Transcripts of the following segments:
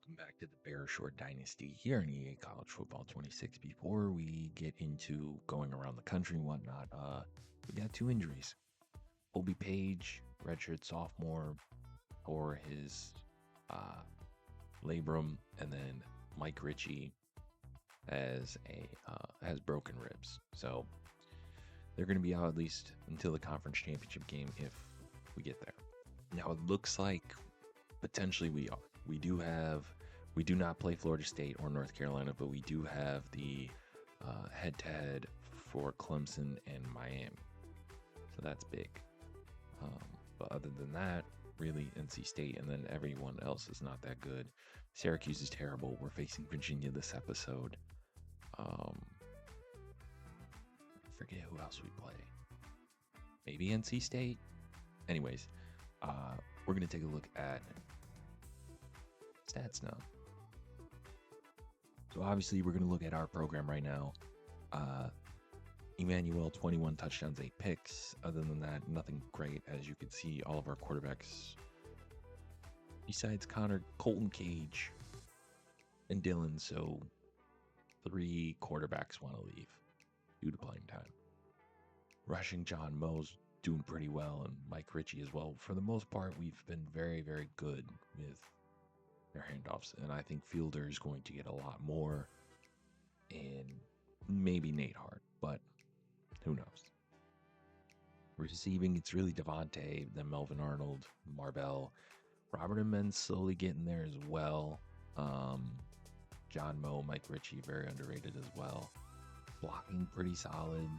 welcome back to the Short Dynasty here in EA College Football 26. Before we get into going around the country and whatnot, we got two injuries. Obi Page, redshirt sophomore, for his labrum, and then Mike Ritchie has broken ribs. So they're going to be out at least until the conference championship game if we get there. Now it looks like potentially we are. We do not play Florida State or North Carolina, but we do have the head-to-head for Clemson and Miami. So that's big. But other than that, really NC State, and then everyone else is not that good. Syracuse is terrible. We're facing Virginia this episode. I forget who else we play. Maybe NC State? Anyways, we're going to take a look at stats now. So obviously we're going to look at our program right now. Emmanuel, 21 touchdowns, 8 picks. Other than that, nothing great. As you can see, all of our quarterbacks, besides Connor, Colton Cage, and Dylan, so 3 quarterbacks want to leave due to playing time. Rushing, John Moe's doing pretty well, and Mike Ritchie as well. For the most part, we've been very, very good with their handoffs, and I think Fielder is going to get a lot more, and maybe Nate Hart, but who knows. Receiving, it's really Devontae, then Melvin Arnold, Marbell, Robert Amen's slowly getting there as well. John Moe, Mike Ritchie, very underrated as well. Blocking, pretty solid.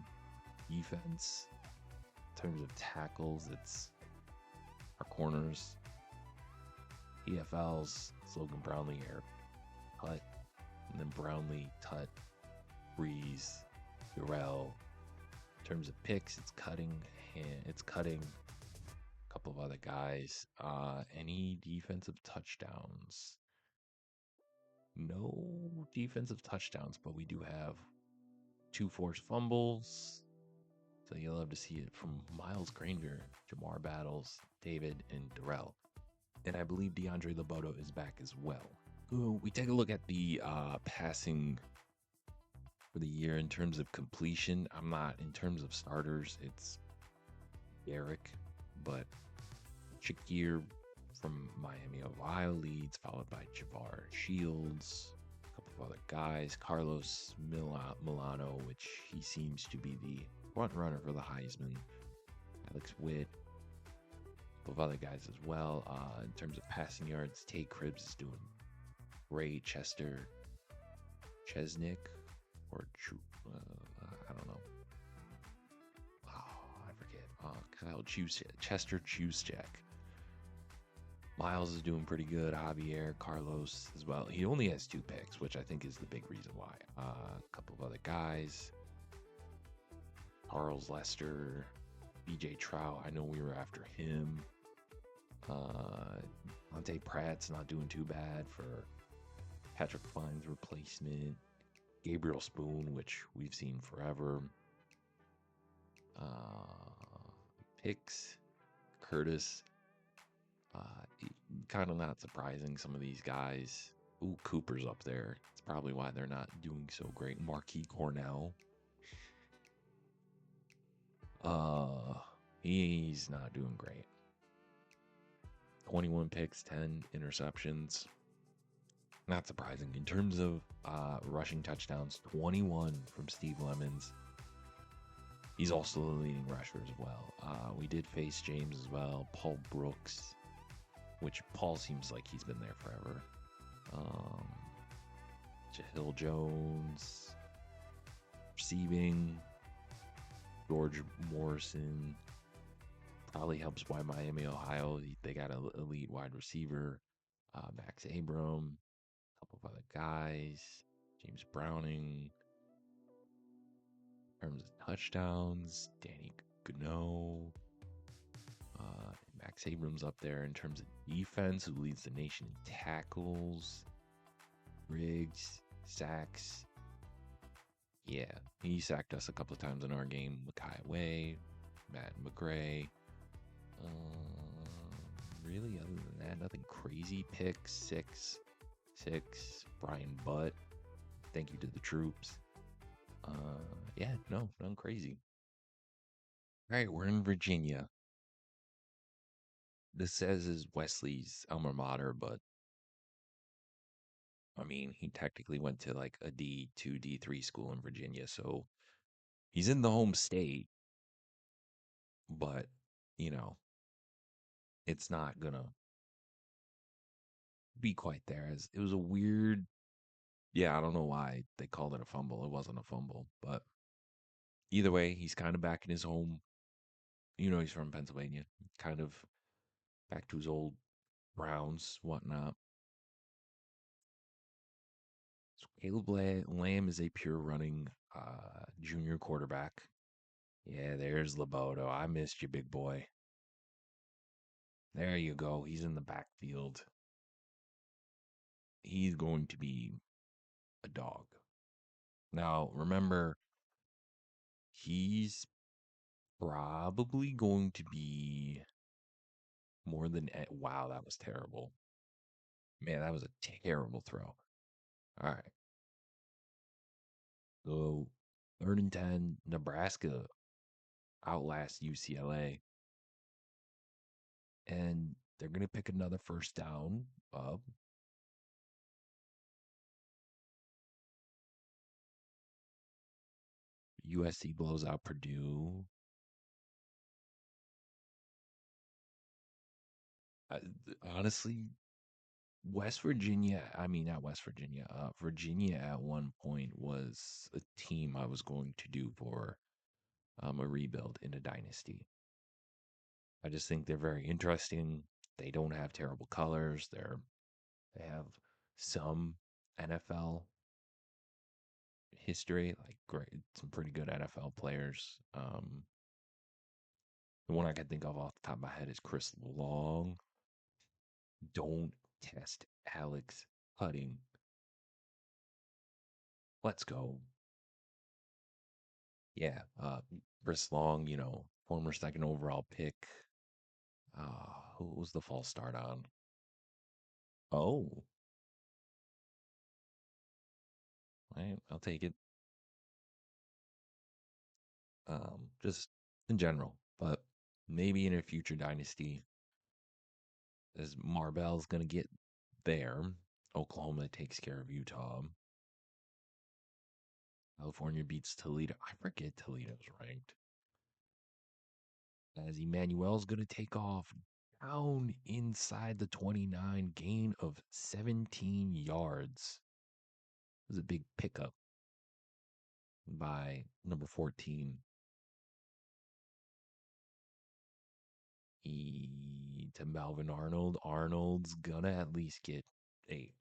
Defense, in terms of tackles, it's our corners. EFLs, Logan Brownlee, Eric Tutt, and then Brownlee, Tutt, Breeze, Durrell. In terms of picks, it's cutting. A couple of other guys. Any defensive touchdowns? No defensive touchdowns, but we do have 2 forced fumbles. So you'll love to see it from Miles Granger, Jamar Battles, David, and Durrell. And I believe DeAndre Loboto is back as well. Ooh, we take a look at the passing for the year in terms of completion. In terms of starters, it's Derek, but Shakir from Miami, Ohio leads, followed by Javar Shields, a couple of other guys, Carlos Milano, which he seems to be the front runner for the Heisman, Alex Witt, a couple of other guys as well. In terms of passing yards, Tay Cribbs is doing great. Chester Chesnick, or I don't know. I forget. Chester Juszczyk. Miles is doing pretty good. Javier, Carlos as well. He only has 2 picks, which I think is the big reason why. A couple of other guys. Charles Lester, BJ Trout. I know we were after him. Dante Pratt's not doing too bad for Patrick Fine's replacement. Gabriel Spoon, which we've seen forever. Picks, Curtis. Kind of not surprising, some of these guys. Ooh, Cooper's up there. It's probably why they're not doing so great. Marquis Cornell. He's not doing great. 21 picks, 10 interceptions. Not surprising. In terms of rushing touchdowns, 21 from Steve Lemons. He's also the leading rusher as well. We did face James as well. Paul Brooks, which Paul seems like he's been there forever. Jahil Jones. Receiving, George Morrison. Probably helps why Miami, Ohio, they got an elite wide receiver. Max Abram. A couple of other guys. James Browning. In terms of touchdowns, Danny Gano. Max Abrams up there in terms of defense, who leads the nation in tackles. Riggs, sacks. Yeah, he sacked us a couple of times in our game. Mekhi Way, Matt McGray. Really, other than that, nothing crazy. Pick 6, 66. Brian Butt. Thank you to the troops. Yeah, no, nothing crazy. All right, we're in Virginia. This says is Wesley's alma mater, but I mean, he technically went to like a D2, D3 school in Virginia, so he's in the home state, but you know, it's not gonna be quite there. As it was a weird, yeah, I don't know why they called it a fumble. It wasn't a fumble, but either way, he's kind of back in his home. You know, he's from Pennsylvania, kind of back to his old Browns, whatnot. So Caleb Lamb is a pure running junior quarterback. Yeah, there's Laboto. I missed you, big boy. There you go. He's in the backfield. He's going to be a dog. Now, remember, he's probably going to be more than. Wow, that was terrible. Man, that was a terrible throw. All right. So, 3rd and 10, Nebraska outlasts UCLA. And they're going to pick another first down. USC blows out Purdue. Uh, Honestly, West Virginia, I mean, not West Virginia, Virginia at one point was a team I was going to do for a rebuild in a dynasty. I just think they're very interesting. They don't have terrible colors. They have some NFL history, like great, some pretty good NFL players. The one I can think of off the top of my head is Chris Long. Don't test Alex Hutting. Let's go. Yeah, Chris Long, former second overall pick. Who was the false start on? Oh, right, I'll take it. Just in general, but maybe in a future dynasty, as Marbell's gonna get there. Oklahoma takes care of Utah. California beats Toledo. I forget Toledo's ranked. As Emmanuel's going to take off down inside the 29, gain of 17 yards. It was a big pickup by number 14. To Melvin Arnold. Arnold's going to at least get 8.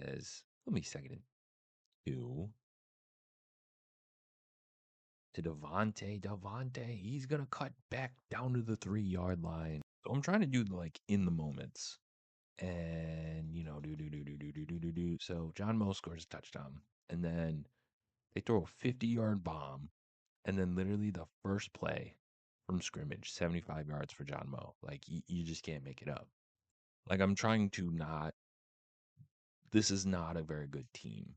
As, let me second it. 2 to Devontae. Devontae, he's going to cut back down to the 3-yard line. So I'm trying to do like in the moments. And do. So John Moe scores a touchdown, and then they throw a 50-yard bomb, and then literally the first play from scrimmage, 75 yards for John Moe. Like you just can't make it up. Like I'm trying to not. This is not a very good team,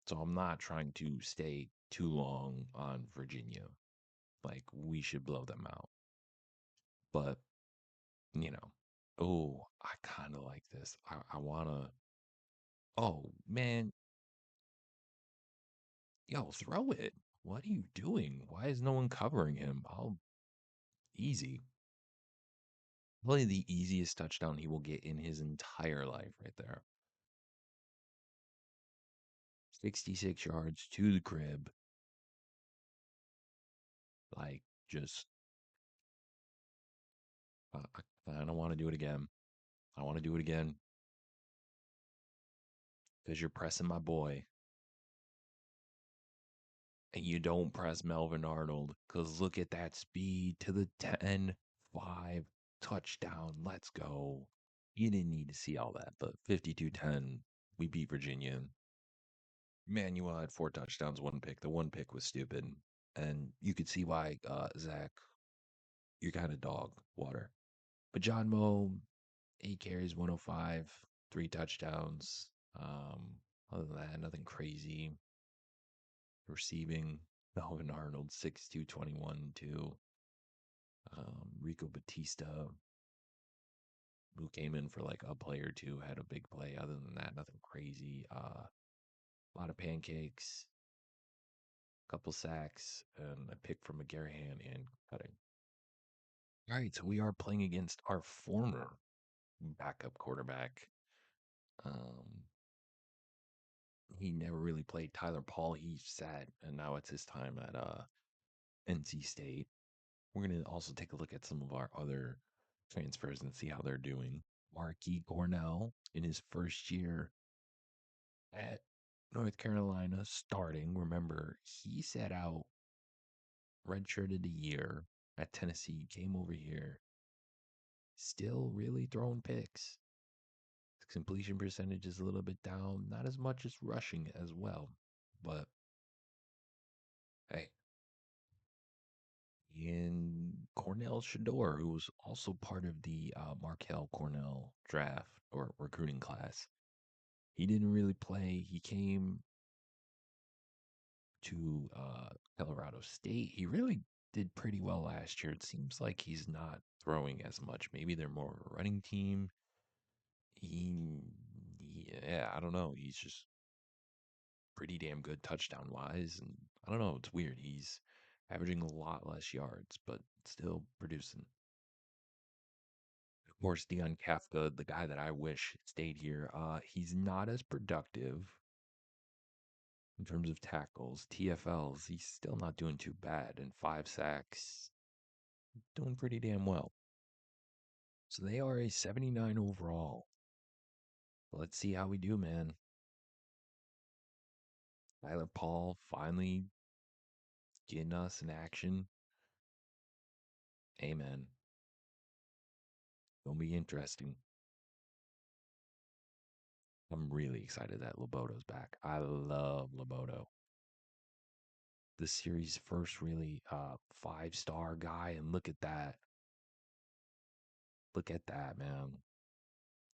so I'm not trying to stay too long on Virginia. Like we should blow them out, but you know. Oh, I kind of like this. I wanna. Oh man, yo, throw it. What are you doing? Why is no one covering him? Easy. Probably the easiest touchdown he will get in his entire life right there. 66 yards to the crib. Like, just, I don't want to do it again. I want to do it again because you're pressing my boy. And you don't press Melvin Arnold because look at that speed to the 10-5 touchdown. Let's go. You didn't need to see all that, but 52-10, we beat Virginia. Manuel had 4 touchdowns, 1 pick. The 1 pick was stupid. And you could see why, Zach, you're kind of dog water. But John Moe, 8 carries, 105. 3 touchdowns. Other than that, nothing crazy. Receiving, Melvin Arnold, 6'2", 21, 2. Rico Batista, who came in for like a play or two, had a big play. Other than that, nothing crazy. A lot of pancakes, couple sacks, and a pick from McGarrahan and cutting. All right, so we are playing against our former backup quarterback. Um, he never really played Tyler Paul. He sat, and now it's his time at NC State. We're gonna also take a look at some of our other transfers and see how they're doing. Marquis Cornell in his first year at North Carolina starting. Remember, he sat out redshirted a year at Tennessee, came over here, still really throwing picks. His completion percentage is a little bit down, not as much as rushing as well. But hey, in Cornell Shador, who was also part of the Markel Cornell draft or recruiting class, he didn't really play. He came to Colorado State. He really did pretty well last year. It seems like he's not throwing as much. Maybe they're more of a running team. He, yeah, I don't know. He's just pretty damn good touchdown wise. And I don't know. It's weird. He's averaging a lot less yards, but still producing. Of course, Dion Kafka, the guy that I wish stayed here, he's not as productive in terms of tackles. TFLs, he's still not doing too bad. And 5 sacks, doing pretty damn well. So they are a 79 overall. Let's see how we do, man. Tyler Paul finally getting us in action. Amen. Gonna be interesting. I'm really excited that Loboto's back. I love Loboto. The series' first really 5-star guy, and look at that. Look at that, man.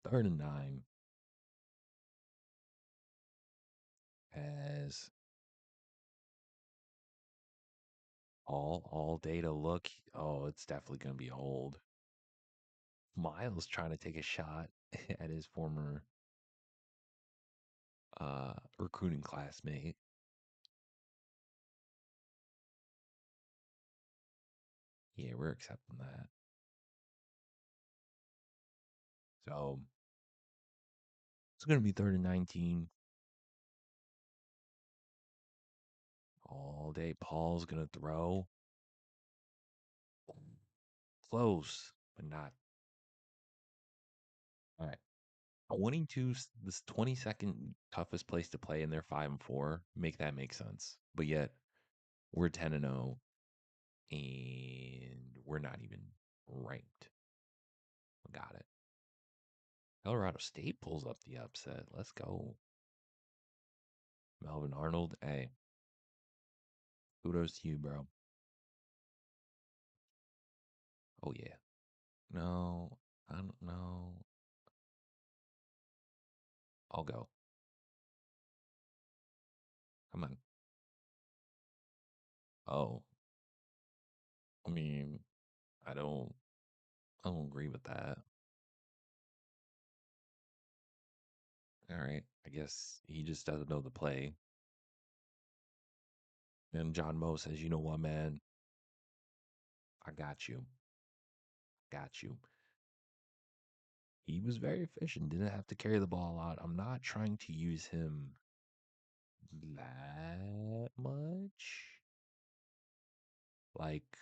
3rd and 9. As all data look. Oh, it's definitely gonna be hold. Miles trying to take a shot at his former recruiting classmate. Yeah, we're accepting that. So it's going to be 3rd and 19 all day. Paul's going to throw close, but not. All right. 22, this 22nd toughest place to play, and they're 5-4. Make that make sense. But yet we're 10-0, and we're not even ranked. Got it. Colorado State pulls up the upset. Let's go. Melvin Arnold. Hey, kudos to you, bro. Oh, yeah. No, I don't know. I'll go. Come on. Oh, I mean, I don't, I don't agree with that. All right. I guess he just doesn't know the play. And John Moe says, you know what, man? I got you. Got you. He was very efficient. Didn't have to carry the ball a lot. I'm not trying to use him that much. Like,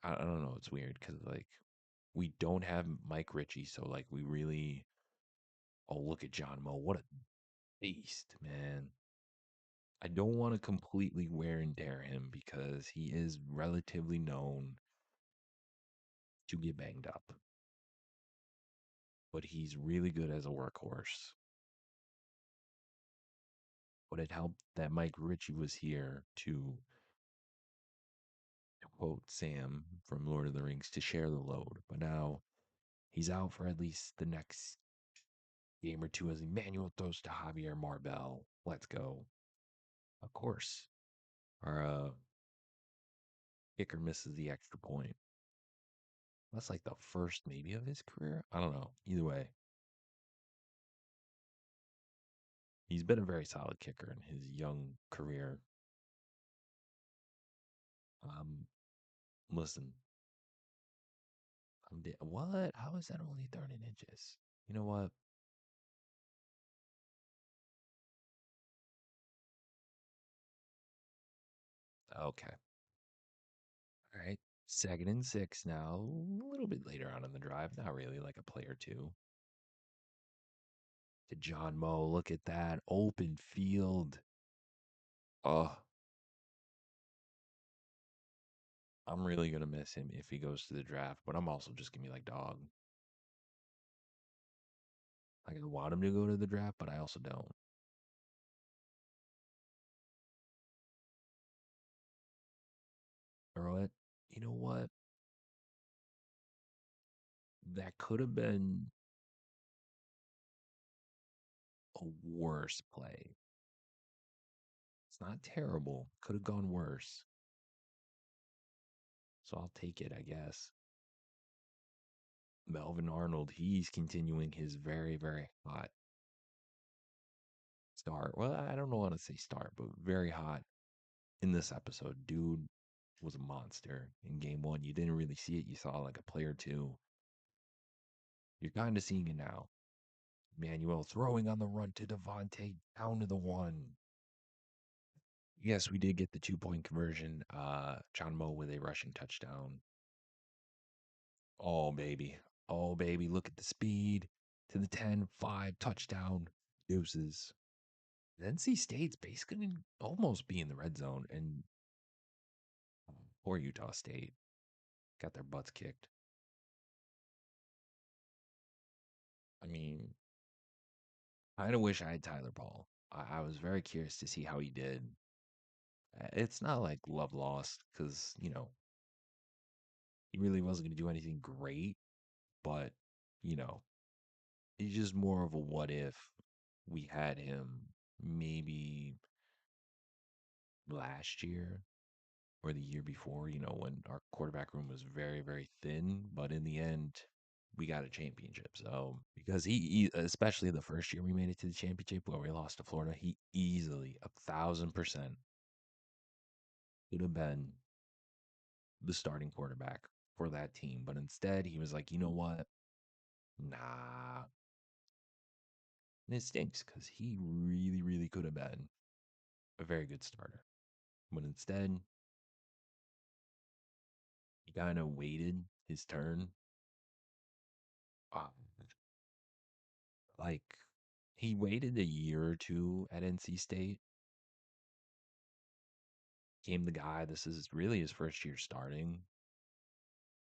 I don't know. It's weird because, like, we don't have Mike Ritchie. So, like, we really, oh, look at John Moe. What a beast, man. I don't want to completely wear and tear him because he is relatively known to get banged up, but he's really good as a workhorse. But it helped that Mike Ritchie was here to quote Sam from Lord of the Rings, to share the load. But now He's out for at least the next game or two as Emmanuel throws to Javier Marbell. Let's go. Of course. Our kicker misses the extra point. That's like the first maybe of his career. I don't know. Either way, he's been a very solid kicker in his young career. Listen, what? How is that only third in inches? You know what? Okay. All right. Second and 6 now. A little bit later on in the drive. Not really, like a play or two. To John Moe. Look at that. Open field. Oh, I'm really going to miss him if he goes to the draft, but I'm also just going to be like, dog. Like, I want him to go to the draft, but I also don't. Or what? You know what? That could have been a worse play. It's not terrible. Could have gone worse. So I'll take it, I guess. Melvin Arnold, he's continuing his very, very hot start. Well, I don't want to say start, but very hot in this episode. Dude was a monster in game one. You didn't really see it. You saw like a play or two. You're kind of seeing it now. Manuel throwing on the run to Devontae down to the one. Yes, we did get the 2 point conversion. John Moe with a rushing touchdown. Oh, baby. Oh, baby. Look at the speed to the 10-5 touchdown. Deuces. NC State's basically gonna almost be in the red zone, and poor Utah State got their butts kicked. I mean, I kind of wish I had Tyler Paul. I was very curious to see how he did. It's not like love lost because, he really wasn't going to do anything great, but, you know, it's just more of a what if we had him maybe last year or the year before, when our quarterback room was very, very thin. But in the end, we got a championship. So, because especially the first year we made it to the championship where we lost to Florida, he easily, 1,000% could have been the starting quarterback for that team. But instead, he was like, you know what? Nah. And it stinks because he really, really could have been a very good starter. But instead, he kind of waited his turn. Uh, like, he waited a year or two at NC State, became the guy. This is really his first year starting.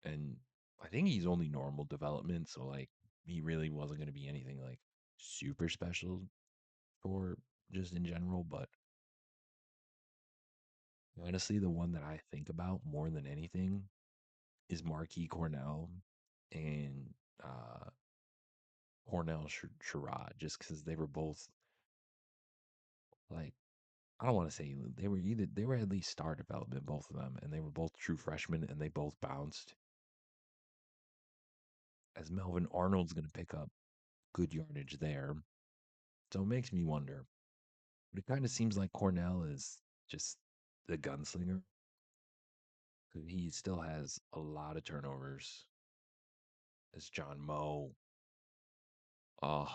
And I think he's only normal development. So, like, he really wasn't going to be anything like super special for just in general. But honestly, the one that I think about more than anything is Marquis Cornell and uh, Cornell Sherrod, just because they were both like, I don't want to say they were at least star development, both of them, and they were both true freshmen, and they both bounced. As Melvin Arnold's going to pick up good yardage there, so it makes me wonder. But it kind of seems like Cornell is just the gunslinger. He still has a lot of turnovers. As John Moe, oh,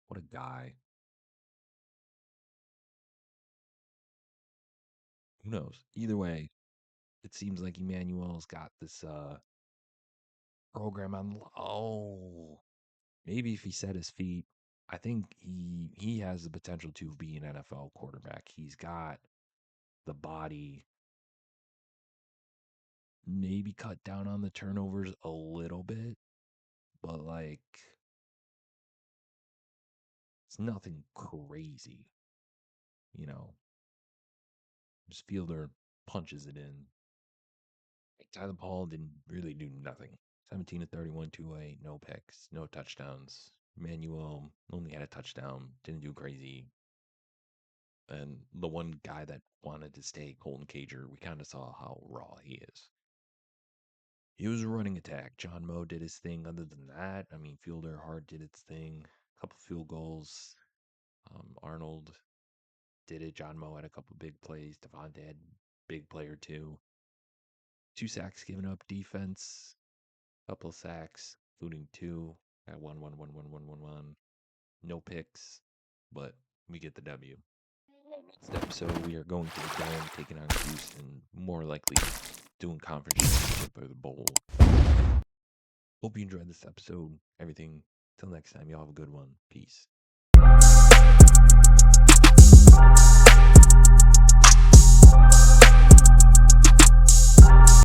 what a guy! Who knows? Either way, it seems like Emmanuel's got this program on. Oh, maybe if he set his feet, I think he has the potential to be an NFL quarterback. He's got the body, maybe cut down on the turnovers a little bit, but like it's nothing crazy, you know. Just Fielder punches it in. Like Tyler Paul didn't really do nothing 17 to 31, 2-8, no picks, no touchdowns. Manuel only had a touchdown, didn't do crazy. And the one guy that wanted to stay, Colton Cager, we kind of saw how raw he is. He was a running attack. John Moe did his thing. Other than that, I mean, Fielder Hart did its thing. A couple field goals. Arnold did it. John Moe had a couple big plays. Devontae had big player too. 2 sacks given up. Defense, couple of sacks, including 2. Got 1. No picks, but we get the W. Next episode, we are going to the Dome, taking on Houston, more likely doing conference championship or the bowl. Hope you enjoyed this episode. Everything. Till next time, y'all have a good one. Peace.